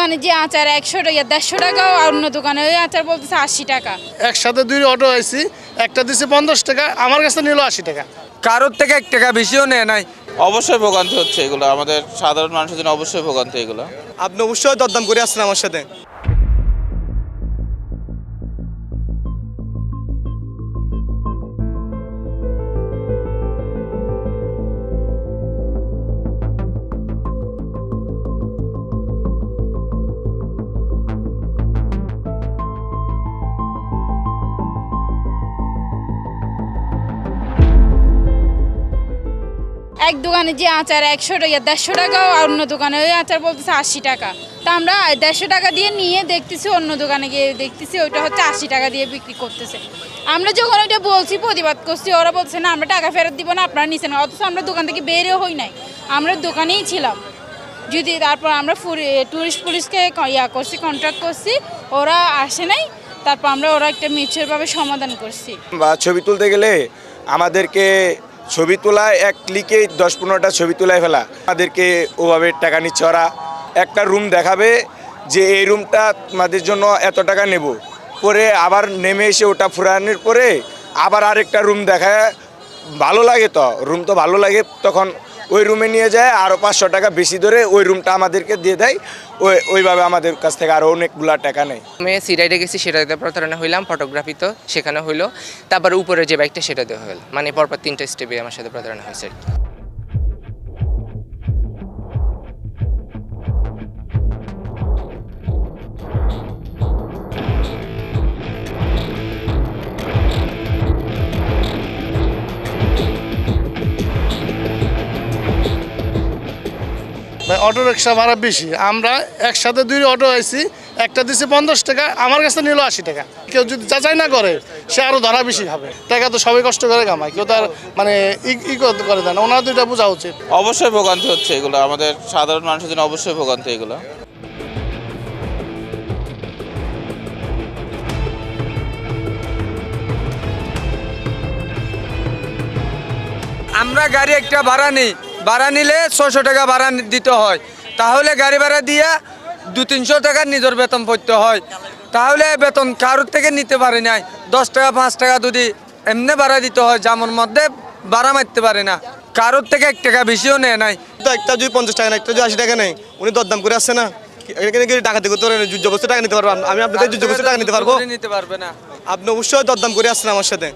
দোকানে যে আচার 100 টাকা 150 টাকা, আর অন্য দোকানে ওই আচার বলতেছে 80 টাকা। একসাথে 2 অটো আইছি, একটা দিছে 50 টাকা, আমার কাছে নিল 80 টাকা। কারোর থেকে 1 টাকা বেশিও নেয় নাই। অবশ্যই ভোগান্তি হচ্ছে এগুলো, আমাদের সাধারণ মানুষের জন্য অবশ্যই ভোগান্তি এগুলো। আপনি অবশ্যই দরদাম করে আসছেন আমার সাথে। এক দোকানে যে আচার 100 টাকা 150 টাকা, আর অন্য দোকানে ওই আচার বলতেছে 80 টাকা। তা আমরা 150 টাকা দিয়ে নিয়ে দেখতেছি, অন্য দোকানে গিয়ে দেখতেছি ওইটা হচ্ছে 80 টাকা দিয়ে বিক্রি করতেছে। আমরা যখন ওইটা বলছি, প্রতিবাদ করছি, ওরা বলছে না আমরা টাকা ফেরত দিব না, আপনারা নিছেন। অথচ আমরা দোকান থেকে বেরও হই নাই, আমরা দোকানেই ছিলাম। যদি তারপর আমরা টুরিস্ট পুলিশকে করছি, কন্ট্যাক্ট করছি, ওরা আসে নাই। তারপর ওরা একটা মিউচুয়ালভাবে সমাধান করছি। বা ছবি তুলতে গেলে আমাদেরকে ছবি তোলায় 1 ক্লিকে 10-15টা ছবি তোলায় ফেলা, আমাদেরকে ওভাবে টাকা নিচ্ছে ওরা। একটা রুম দেখাবে যে এই রুমটা আমাদের জন্য এত টাকা নেব, পরে আবার নেমে এসে ওটা ফুরানোর পরে আবার আরেকটা রুম দেখায়। ভালো লাগে তো, রুম তো ভালো লাগে, তখন ওই রুমে নিয়ে যায় আরও 500 টাকা বেশি ধরে ওই রুমটা আমাদেরকে দিয়ে দেয়। ওইভাবে আমাদের কাছ থেকে আরও অনেকগুলা টাকা নেয়। আমি সিরাইডে গেছি, সেটাতে প্রতারণা হইলাম। ফটোগ্রাফি তো সেখানে হইলো, তারপর উপরে যে বাইকটা সেটা দেওয়া হলো। মানে পরপর 3টা স্টেপে আমার সাথে প্রতারণা হয়েছে আর কি। ভাই অটো রিক্সা ভাড়া বেশি, আমরা একসাথে 2 অটো আইছি, একটা দিছে 50 টাকা, আমার কাছে নিল 80 টাকা। কেউ যদি যাচাই না করে সে আরও ধরা বেশি খাবে। টাকা তো সবাই কষ্ট করে কামায়, কেউ তার মানে করে দেয় না। ওনারা তো এটা বোঝা উচিত। অবশ্যই ভোগান্তি হচ্ছে এগুলো, আমাদের সাধারণ মানুষের জন্য অবশ্যই ভোগান্তি এগুলো। আমরা গাড়ি একটা ভাড়া নিই, ভাড়া নিলে 600 টাকা ভাড়া দিতে হয়। তাহলে গাড়ি ভাড়া দিয়া 200-300 টাকা নিজের বেতন পড়তে হয়। তাহলে বেতন কারোর থেকে নিতে পারে নাই। 10 টাকা 5 টাকা যদি এমনি ভাড়া দিতে হয়, জামুর মধ্যে ভাড়া মারতে পারে না। কারোর থেকে 1 টাকা বেশিও নেয় নাই। তো একটা যদি 50 টাকা নেয়, একটা যদি 80 টাকা নেয়, উনি দরদাম করে আসছে না। এখানে কি টাকা দিয়ে করতে পারেন? যুদ্ধ বস্তু টাকা নিতে পারবো, আমি আপনাদের যুদ্ধ বস্তু টাকা নিতে পারবো? নিতে পারবে না। আপনি অবশ্যই দরদাম করে আসছেন আমার সাথে।